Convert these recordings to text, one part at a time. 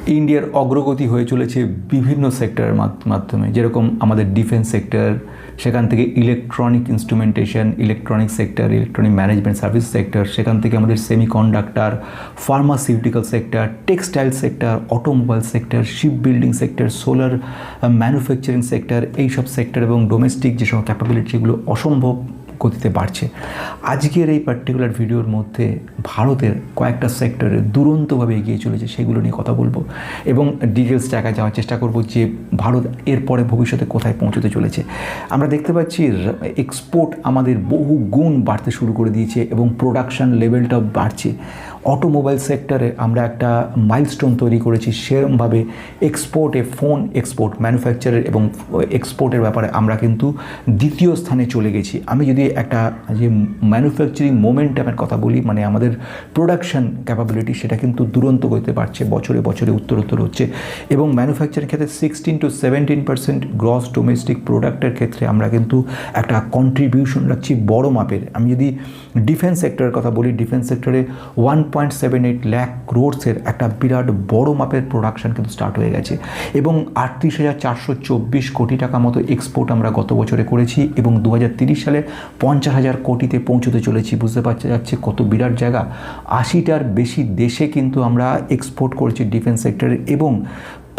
ইন্ডিয়ার অগ্রগতি হয়ে চলেছে বিভিন্ন সেক্টরের মাধ্যমে, যেরকম আমাদের ডিফেন্স সেক্টর, সেখান থেকে electronic instrumentation, electronic sector, electronic management service sector, সেখান থেকে আমাদের semiconductor, pharmaceutical sector, textile sector, automobile sector, ship building sector, solar manufacturing sector, এইসব সেক্টর এবং ডোমেস্টিক যেসব ক্যাপাবিলিটি সেগুলো অসম্ভব গতিতে বাড়ছে। আজকের এই পার্টিকুলার ভিডিওর মধ্যে ভারতের কয়েকটা সেক্টরে দুরন্তভাবে এগিয়ে চলেছে, সেগুলো নিয়ে কথা বলবো এবং ডিটেলস জায়গায় যাওয়ার চেষ্টা করব যে ভারত এরপরে ভবিষ্যতে কোথায় পৌঁছতে চলেছে। আমরা দেখতে পাচ্ছি এক্সপোর্ট আমাদের বহু গুণ বাড়তে শুরু করে দিয়েছে এবং প্রোডাকশান লেভেলটাও বাড়ছে। অটোমোবাইল সেক্টরে আমরা একটা মাইলস্টোন তৈরি করেছি, সেরকমভাবে এক্সপোর্টে ফোন এক্সপোর্ট, ম্যানুফ্যাকচারের এবং এক্সপোর্টের ব্যাপারে আমরা কিন্তু দ্বিতীয় স্থানে চলে গেছি। আমি যদি একটা যে ম্যানুফ্যাকচারিং মোমেন্টামের কথা বলি, মানে আমাদের প্রোডাকশান ক্যাপাবিলিটি, সেটা কিন্তু দুরন্ত করতে পারছে, বছরে বছরে উত্তরোত্তর হচ্ছে এবং ম্যানুফ্যাকচারিং ক্ষেত্রে 16 to 17% গ্রস ডোমেস্টিক প্রোডাক্টের ক্ষেত্রে আমরা কিন্তু একটা কন্ট্রিবিউশন রাখছি বড় মাপের। আমি যদি ডিফেন্স সেক্টরের কথা বলি, ডিফেন্স সেক্টরে 1.78 লাখ ক্রোর্সের একটা বিরাট বড় মাপের প্রোডাকশান কিন্তু স্টার্ট হয়ে গেছে এবং 38,424 কোটি টাকা মতো এক্সপোর্ট আমরা গত বছরে করেছি এবং 2030 সালে 50,000 কোটিতে পৌঁছতে চলেছি। বুঝতে পারছে যাচ্ছে কত বিরাট জায়গা। 80টার বেশি দেশে কিন্তু আমরা এক্সপোর্ট করেছি ডিফেন্স সেক্টরে এবং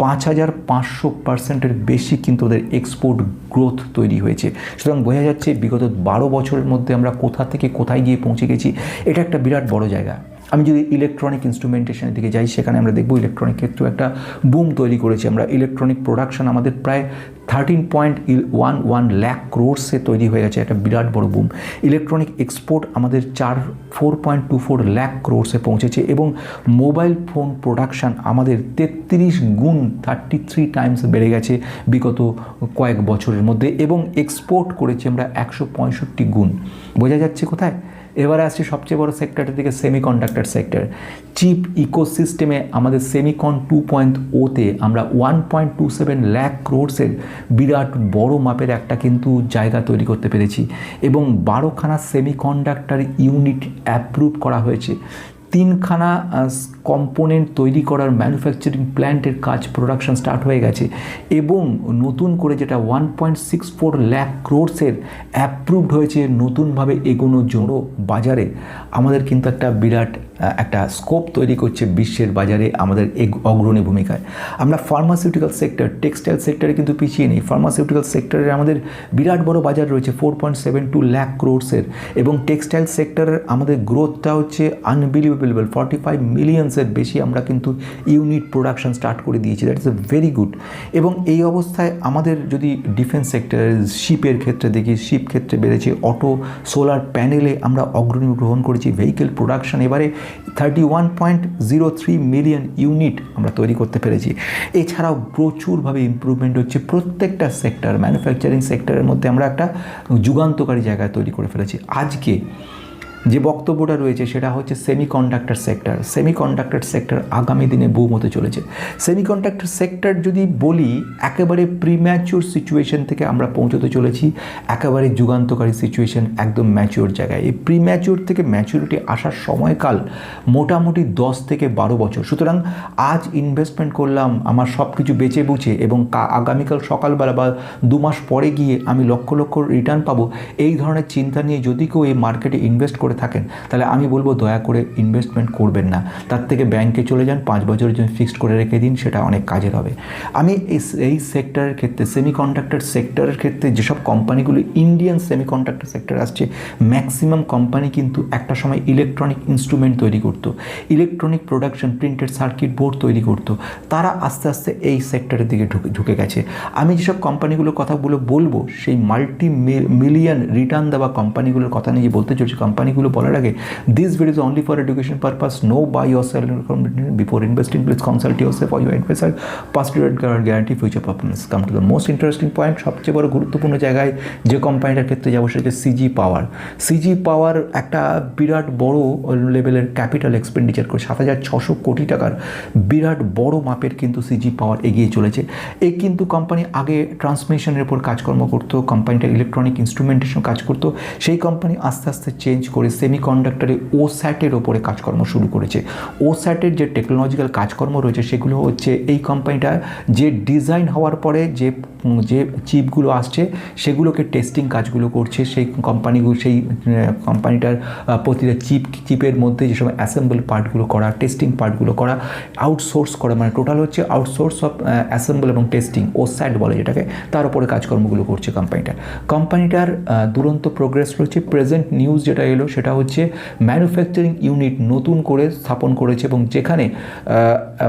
5,500% বেশি কিন্তু ওদের এক্সপোর্ট গ্রোথ তৈরি হয়েছে। সুতরাং বোঝা যাচ্ছে বিগত 12 বছরের মধ্যে আমরা কোথা থেকে কোথায় গিয়ে পৌঁছে গেছি। এটা একটা বিরাট বড় জায়গা। আমি যদি ইলেকট্রনিক ইনস্ট্রুমেন্টেশনের দিকে যাই, সেখানে আমরা দেখব ইলেকট্রনিক ক্ষেত্রেও একটা বুম তৈরি করেছি আমরা। ইলেকট্রনিক প্রোডাকশন আমাদের প্রায় 13.11 লাখ ক্রোর্সে তৈরি হয়ে গেছে, একটা বিরাট বড় বুম। ইলেকট্রনিক এক্সপোর্ট আমাদের 4.24 লাখ ক্রোর্সে পৌঁছেছে এবং মোবাইল ফোন প্রোডাকশান আমাদের 33 গুণ 33 টাইমস বেড়ে গেছে বিগত কয়েক বছরের মধ্যে এবং এক্সপোর্ট করেছি আমরা 165 গুণ। বোঝা যাচ্ছে কোথায়। এবারে আসছে সবচেয়ে বড় সেক্টরের দিকে, সেমিকন্ডাক্টর সেক্টর। চিপ ইকোসিস্টেমে আমাদের সেমিকন 2.0-তে আমরা 1.27 লাখ ক্রোর্সের বিরাট বড় মাপের একটা কিন্তু জায়গা তৈরি করতে পেরেছি এবং 12খানা সেমিকন্ডাক্টর ইউনিট অ্যাপ্রুভ করা হয়েছে। 3খানা কম্পোনেন্ট তৈরি করার ম্যানুফ্যাকচারিং প্ল্যান্টের কাজ প্রোডাকশন স্টার্ট হয়ে গেছে এবং নতুন করে যেটা 1.64 লাখ ক্রোর্সের অ্যাপ্রুভড হয়েছে নতুনভাবে এগোনোর জন্য। বাজারে আমাদের কিন্তু একটা বিরাট একটা স্কোপ তৈরি করছে বিশ্বের বাজারে আমাদের অগ্রণী ভূমিকায়। আমরা ফার্মাসিউটিক্যাল সেক্টর, টেক্সটাইল সেক্টরে কিন্তু পিছিয়ে নেই। ফার্মাসিউটিক্যাল সেক্টরে আমাদের বিরাট বড় বাজার রয়েছে 4.72 লাখ ক্রোর্সের এবং টেক্সটাইল সেক্টরের আমাদের গ্রোথটা হচ্ছে আনবিলিভেবল, 45 মিলিয়নসের বেশি আমরা কিন্তু ইউনিট প্রোডাকশন স্টার্ট করে দিয়েছি। That is a very good. এবং এই অবস্থায় আমাদের যদি ডিফেন্স সেক্টরের শিপের ক্ষেত্রে দেখি, শিপ ক্ষেত্রে বেড়েছে। অটো সোলার প্যানেলে আমরা অগ্রণী গ্রহণ করেছি। ভেহিকেল প্রোডাকশন এবারে 31.03 মিলিয়ন ইউনিট আমরা তৈরি করতে পেরেছি। এছাড়াও প্রচুরভাবে ইমপ্রুভমেন্ট হচ্ছে প্রত্যেকটা সেক্টর। ম্যানুফ্যাকচারিং সেক্টরের মধ্যে আমরা একটা যুগান্তকারী জায়গায় তৈরি করে ফেলেছি। আজকে যে বক্তব্যটা রয়েছে সেটা হচ্ছে সেমিকন্ডাক্টর সেক্টর। সেমিকন্ডাক্টর সেক্টর আগামী দিনে বুম হতে চলেছে। সেমিকন্ডাক্টর সেক্টর যদি বলি, একেবারে প্রিম্যাচিওর সিচুয়েশন থেকে আমরা পৌঁছতে চলেছি একেবারে যুগান্তকারী সিচুয়েশন, একদম ম্যাচিওর জায়গায়। এই প্রিম্যাচিওর থেকে ম্যাচিউরিটি আসার সময়কাল মোটামুটি 10 থেকে 12 বছর। সুতরাং আজ ইনভেস্টমেন্ট করলাম আমার সব কিছু বেচে বুঝে এবং আগামীকাল সকালবেলা বা 2 মাস পরে গিয়ে আমি লক্ষ লক্ষ রিটার্ন পাবো, এই ধরনের চিন্তা নিয়ে যদি কেউ এই মার্কেটে ইনভেস্ট করে থাকেন তাহলে আমি বলবো দয়া করে ইনভেস্টমেন্ট করবেন না। তার থেকে ব্যাংকে চলে যান, 5 বছরের জন্য ফিক্সড করে রেখে দিন, সেটা অনেক কাজের হবে। আমি এই সেক্টরের ক্ষেত্রে, সেমিকন্ডাক্টর সেক্টরের ক্ষেত্রে যেসব কোম্পানিগুলো ইন্ডিয়ান সেমিকন্ডাক্টর সেক্টর আসছে, ম্যাক্সিমাম কোম্পানি কিন্তু একটা সময় ইলেকট্রনিক ইনস্ট্রুমেন্ট তৈরি করতো, electronic production, printed circuit board তৈরি করতো। তারা আস্তে আস্তে এই সেক্টরের দিকে ঢুকে গেছে। আমি যেসব কোম্পানিগুলোর কথাগুলো বলবো, সেই মাল্টি মিলিয়ন রিটার্ন দেওয়া কোম্পানিগুলোর কথা নিয়ে বলতে চলছে। কোম্পানিগুলো বলার আগে, this video is only for education purpose, know by yourself before investing, please consult yourself or your advisor, past guarantee future performance. Come to the most interesting point, সবচেয়ে বড় গুরুত্বপূর্ণ জায়গায় যে কোম্পানিটার ক্ষেত্রে যাবো সেটা হচ্ছে সিজি পাওয়ার। সিজি পাওয়ার একটা বিরাট বড় লেভেলের ক্যাপিটাল এক্সপেন্ডিচার করে 7,600 কোটি টাকার বিরাট বড় মাপের কিন্তু সিজি পাওয়ার এগিয়ে চলেছে। এই কিন্তু কোম্পানি আগে ট্রান্সমিশনের উপর কাজকর্ম করতো, কোম্পানিটা ইলেকট্রনিক ইনস্ট্রুমেন্টেশন কাজ করতো। সেই কোম্পানি আস্তে আস্তে চেঞ্জ করে সেমিকন্ডাক্টরে ওস্যাটের ওপরে কাজকর্ম শুরু করেছে। ওস্যাটের যে টেকনোলজিক্যাল কাজকর্ম রয়েছে সেগুলো হচ্ছে এই কোম্পানিটা যে ডিজাইন হওয়ার পরে যে চিপগুলো আসছে সেগুলোকে টেস্টিং কাজগুলো করছে। সেই কোম্পানিটার প্রতিটা চিপের মধ্যে যে সময় অ্যাসেম্বল পার্টগুলো করা, টেস্টিং পার্টগুলো করা, আউটসোর্স করা, মানে টোটাল হচ্ছে আউটসোর্স অফ অ্যাসেম্বল এবং টেস্টিং, ওস্যাট বলে যেটাকে, তার উপরে কাজকর্মগুলো করছে কোম্পানিটার দুরন্ত প্রোগ্রেস রয়েছে। প্রেজেন্ট নিউজ যেটা এলো সেটা হচ্ছে ম্যানুফ্যাকচারিং ইউনিট নতুন করে স্থাপন করেছে এবং যেখানে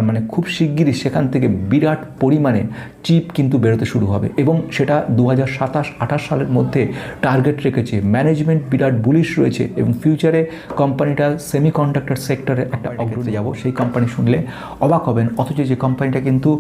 মানে খুব শিগগিরই সেখান থেকে বিরাট পরিমাণে চিপ কিন্তু বেরোতে শুরু হবে এবং সেটা 2027-28 সালের মধ্যে টার্গেট রেখেছে। ম্যানেজমেন্ট বিরাট বুলিশ রয়েছে এবং ফিউচারে কোম্পানিটা সেমিকন্ডাক্টর সেক্টরে একটা অগ্রণী যাব সেই কোম্পানি শুনলে অবাক হবেন। অথচ যে কোম্পানিটা কিন্তু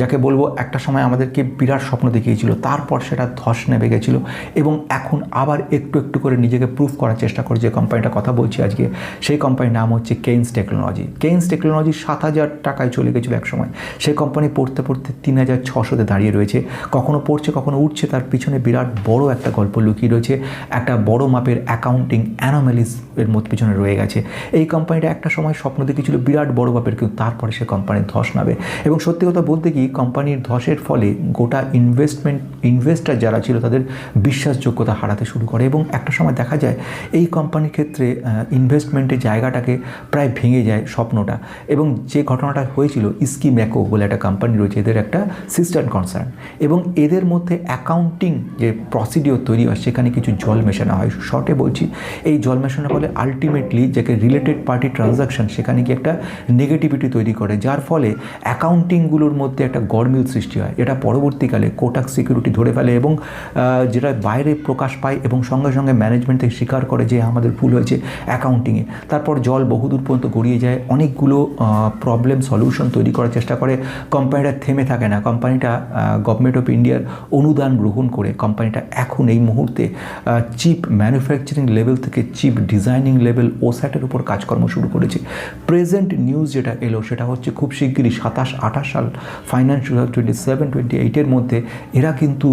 যাকে বলবো একটা সময় আমাদেরকে বিরাট স্বপ্ন দেখিয়েছিল, তারপর সেটা ধস নেমে গেছিলো এবং এখন আবার একটু একটু করে নিজেকে প্রুফ করার চেষ্টা করে যে কোম্পানিটার কথা বলছি আজকে, সেই কোম্পানির নাম হচ্ছে কেইনস টেকনোলজি। কেইনস টেকনোলজি 7,000 টাকায় চলে গেছিলো এক সময়, সেই কোম্পানি পড়তে পড়তে 3,600-তে দাঁড়িয়ে রয়েছে। কখনো পড়ছে কখনো উঠছে, তার পিছনে বিরাট বড় একটা গল্প লুকিয়ে রয়েছে, একটা বড় মাপের অ্যাকাউন্টিং অ্যানোমালিস এর মধ্যে পিছনে রয়ে গেছে। এই কোম্পানিটা একটা সময় স্বপ্ন দেখেছিল বিরাট বড় মাপের, কিন্তু তারপরে সে কোম্পানির ধস নামে এবং সত্যি কথা বলতে কি কোম্পানির ধসের ফলে গোটা ইনভেস্টার যারা ছিল তাদের বিশ্বাসযোগ্যতা হারাতে শুরু করে এবং একটা সময় দেখা যায় এই কোম্পানির ক্ষেত্রে ইনভেস্টমেন্টের জায়গাটাকে প্রায় ভেঙে যায় স্বপ্নটা। এবং যে ঘটনাটা হয়েছিল, ইস্কি ম্যাকো বলে একটা কোম্পানি রয়েছে, এদের একটা সিস্টার কনসার্ন, এবং এদের মধ্যে অ্যাকাউন্টিং যে প্রসিডিওর তৈরি হয় সেখানে কিছু জল মেশানো হয়। শর্টে বলছি, এই জল মেশানোর ফলে আলটিমেটলি যাকে রিলেটেড পার্টি ট্রানজাকশন সেখানে গিয়ে একটা নেগেটিভিটি তৈরি করে, যার ফলে অ্যাকাউন্টিংগুলোর মধ্যে একটা গরমিল সৃষ্টি হয়। এটা পরবর্তীকালে কোটাক সিকিউরিটি ধরে ফেলে এবং যেটা বাইরে প্রকাশ পায় এবং সঙ্গে সঙ্গে ম্যানেজমেন্ট থেকে স্বীকার করে যে আমাদের ভুল হয়েছে অ্যাকাউন্টিংয়ে। তারপর জল বহুদূর পর্যন্ত গড়িয়ে যায়, অনেকগুলো প্রবলেম সলিউশন তৈরি করার চেষ্টা করে। কোম্পানিটা থেমে থাকে না, কোম্পানিটা গভর্নমেন্ট অফ ইন্ডিয়ার অনুদান গ্রহণ করে কোম্পানিটা এখন এই মুহূর্তে চিপ ম্যানুফ্যাকচারিং লেভেল থেকে চিপ ডিজাইনিং লেভেল ওস্যাটের উপর কাজকর্ম শুরু করেছে। প্রেজেন্ট নিউজ যেটা এলো সেটা হচ্ছে খুব শিগগিরই 27-28 সাল ফাইন্যান্সিয়াল 27-28-এর মধ্যে এরা কিন্তু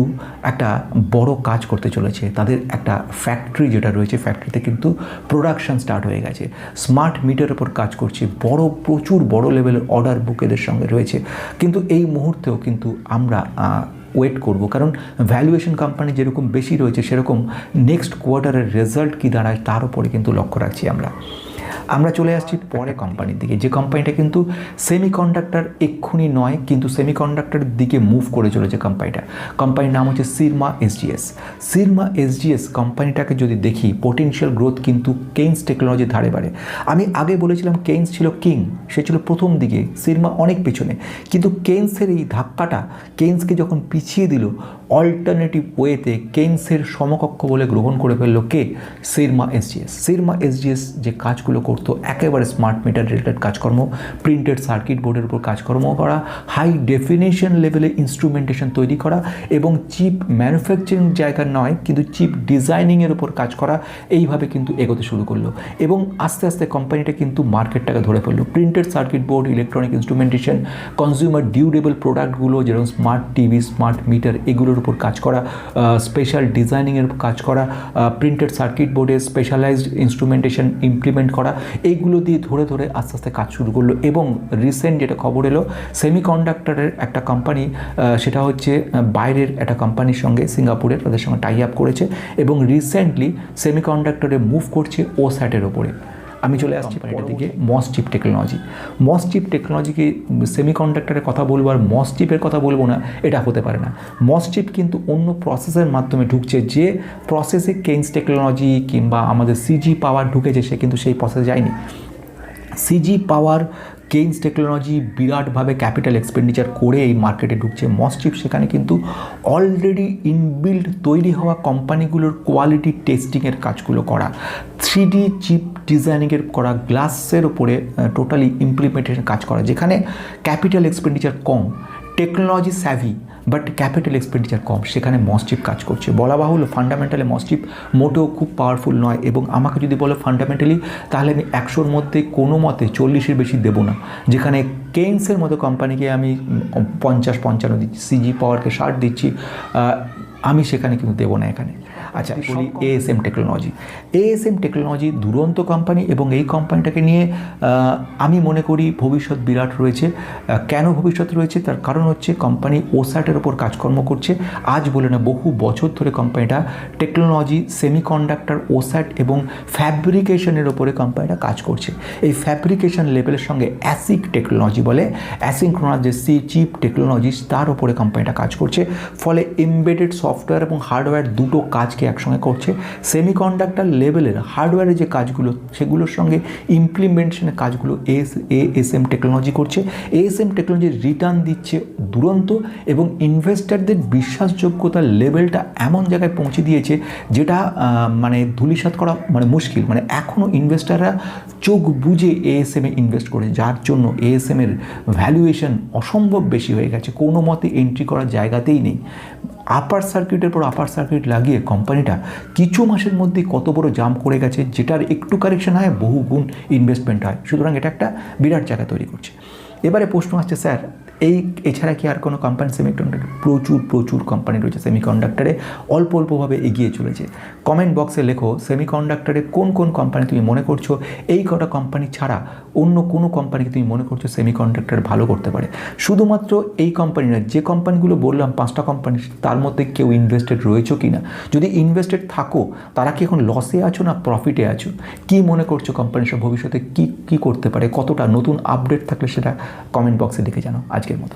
একটা বড় কাজ করতে চলেছে। তাদের একটা ফ্যাক্টরি যেটা রয়েছে, ফ্যাক্টরিতে কিন্তু প্রোডাকশন স্টার্ট হয়ে গেছে, স্মার্ট মিটারের উপর কাজ করছে, প্রচুর বড় লেভেলের অর্ডার বুক এদের সঙ্গে রয়েছে। কিন্তু এই মুহূর্তেও কিন্তু আমরা ওয়েট করব, কারণ ভ্যালুয়েশন কোম্পানি যেরকম বেশি রয়েছে সেরকম নেক্সট কোয়ার্টারের রেজাল্ট কী দাঁড়ায় তার উপরে কিন্তু লক্ষ্য রাখছি আমরা চলে আসছি পরে কোম্পানির দিকে, যে কোম্পানিটা কিন্তু সেমিকন্ডাক্টর এক্ষুনি নয় কিন্তু সেমিকন্ডাক্টরের দিকে মুভ করে চলেছে কোম্পানির নাম হচ্ছে সিরমা এসজিএস কোম্পানিটাকে যদি দেখি পোটেনশিয়াল গ্রোথ কিন্তু কেইনস টেকনোলজির ধারে বাড়ে। আমি আগে বলেছিলাম কেইনস ছিল কিং, সে ছিল প্রথম দিকে, সিরমা অনেক পেছনে, কিন্তু কেইনসের এই ধাক্কাটা কেইনসকে যখন পিছিয়ে দিল অল্টারনেটিভ ওয়েতে কেইনসের সমকক্ষ বলে গ্রহণ করে ফেললো কে? সিরমা এসজিএস যে কাজগুলো করতো একেবারে স্মার্ট মিটার রিলেটেড কাজকর্ম, প্রিন্টেড সার্কিট বোর্ডের উপর কাজকর্ম করা, হাই ডেফিনেশন লেভেলে ইনস্ট্রুমেন্টেশন তৈরি করা এবং চিপ ম্যানুফ্যাকচারিং জায়গা নয় কিন্তু চিপ ডিজাইনিংয়ের উপর কাজ করা, এইভাবে কিন্তু এগোতে শুরু করলো এবং আস্তে আস্তে কোম্পানিটা কিন্তু মার্কেটটাকে ধরে ফেললো। Printed circuit board, electronic instrumentation, consumer durable প্রোডাক্টগুলো যেরকম স্মার্ট টিভি, স্মার্ট মিটার, এগুলোর উপর কাজ করা, স্পেশাল ডিজাইনিংয়ের উপর কাজ করা, প্রিন্টেড সার্কিট বোর্ডে স্পেশালাইজড ইনস্ট্রুমেন্টেশন ইমপ্লিমেন্ট করা, এইগুলো দিয়ে ধরে ধরে আস্তে আস্তে কাজ শুরু করলো। এবং রিসেন্ট যেটা খবর এলো, সেমিকন্ডাক্টরের একটা কোম্পানি, সেটা হচ্ছে বাইরের একটা কোম্পানির সঙ্গে, সিঙ্গাপুরের, তাদের সঙ্গে টাই আপ করেছে এবং রিসেন্টলি সেমিকন্ডাক্টরে মুভ করছে ওস্যাটের ওপরে। আমি চলে আসছি পরের দিকে, মসচিপ টেকনোলজিকে সেমিকন্ডাক্টরের কথা বলবো আর মসচিপের কথা বলবো না, এটা হতে পারে না। মসচিপ কিন্তু অন্য প্রসেসের মাধ্যমে ঢুকছে, যে প্রসেসে কেইনস টেকনোলজি কিংবা আমাদের সিজি পাওয়ার ঢুকেছে সে কিন্তু সেই প্রসেসে যায়নি। সিজি পাওয়ার কেইনস টেকনোলজি বিরাটভাবে ক্যাপিটাল এক্সপেন্ডিচার করে এই মার্কেটে ঢুকছে। মসচিপ সেখানে কিন্তু অলরেডি ইনবিল্ড তৈরি হওয়া কোম্পানিগুলোর কোয়ালিটি টেস্টিংয়ের কাজগুলো করা, 3D চিপ ডিজাইনিংয়ের করা, গ্লাসের ওপরে টোটালি ইমপ্লিমেন্টেশন কাজ করা, যেখানে ক্যাপিটাল এক্সপেন্ডিচার কম, technology savvy but capital expenditure কম, সেখানে মসচিপ কাজ করছে। বলা বাহুল্য ফান্ডামেন্টালি মসচিপ মোটেও খুব পাওয়ারফুল নয় এবং আমাকে যদি বলো ফান্ডামেন্টালি, তাহলে আমি 100-র মধ্যে কোনো মতে 40-এর বেশি দেবো না, যেখানে কেইনসের মতো কোম্পানিকে আমি 50-55 দিচ্ছি, সিজি পাওয়ারকে 60 দিচ্ছি, আমি সেখানে কিন্তু দেবো না এখানে। আচ্ছা বলি এএসএম টেকনোলজি। এএসএম টেকনোলজি দুরন্ত কোম্পানি এবং এই কোম্পানিটাকে নিয়ে আমি মনে করি ভবিষ্যৎ বিরাট রয়েছে। কেন ভবিষ্যৎ রয়েছে তার কারণ হচ্ছে কোম্পানি ওস্যাটের ওপর কাজকর্ম করছে। আজ বলে না, বহু বছর ধরে কোম্পানিটা টেকনোলজি, সেমিকন্ডাক্টর, ওস্যাট এবং ফ্যাব্রিকেশনের ওপরে কোম্পানিটা কাজ করছে। এই ফ্যাব্রিকেশন লেভেলের সঙ্গে অ্যাসিক টেকনোলজি বলে, অ্যাসিনক্রোনাস যে চিপ টেকনোলজি, তার ওপরে কোম্পানিটা কাজ করছে। ফলে এমবেডেড সফটওয়্যার এবং হার্ডওয়্যার দুটো কাজকে একসঙ্গে করছে। সেমিকন্ডাক্টর লেভেলের হার্ডওয়্যারের যে কাজগুলো সেগুলোর সঙ্গে ইমপ্লিমেন্টেশনের কাজগুলো এএসএম টেকনোলজি করছে। এএসএম টেকনোলজির রিটার্ন দিচ্ছে দুরন্ত এবং ইনভেস্টারদের বিশ্বাসযোগ্যতার লেভেলটা এমন জায়গায় পৌঁছে দিয়েছে যেটা মানে ধূলিসাৎ করা মানে মুশকিল। মানে এখনও ইনভেস্টাররা চোখ বুঝে এএসএমে ইনভেস্ট করে, যার জন্য এএসএমের ভ্যালুয়েশন অসম্ভব বেশি হয়ে গেছে, কোনো মতে এন্ট্রি করার জায়গাতেই নেই। আপার সার্কিটের পর আপার সার্কিট লাগিয়ে কোম্পানিটা কিছু মাসের মধ্যেই কত বড় জাম্প করে গেছে, যেটার একটু কারেকশন হয় বহু গুণ ইনভেস্টমেন্ট হয়। সুতরাং এটা একটা বিরাট জায়গা তৈরি করছে। এবারে প্রশ্ন আসছে, স্যার এছাড়া কি আর কোনো কোম্পানি সেমিকন্ডাক্টর? প্রচুর কোম্পানি রয়েছে সেমিকন্ডাক্টরে, অল্পভাবে এগিয়ে চলেছে। কমেন্ট বক্সে লেখো সেমিকন্ডাক্টরে কোন কোন কোম্পানি তুমি মনে করছো, এই কটা কোম্পানি ছাড়া অন্য কোনো কোম্পানিকে তুমি মনে করছো সেমিকন্ডাক্টর ভালো করতে পারে। শুধুমাত্র এই কোম্পানি নয়, যে কোম্পানিগুলো বললাম 5টা কোম্পানি, তার মধ্যে কেউ ইনভেস্টেড রয়েছো কি না? যদি ইনভেস্টেড থাকো, তারা কি এখন লসে আছো না প্রফিটে আছো? কি মনে করছো কোম্পানির সব ভবিষ্যতে কী করতে পারে? কতটা নতুন আপডেট থাকলে সেটা কমেন্ট বক্সে লিখে জানাও। আজকের মতো।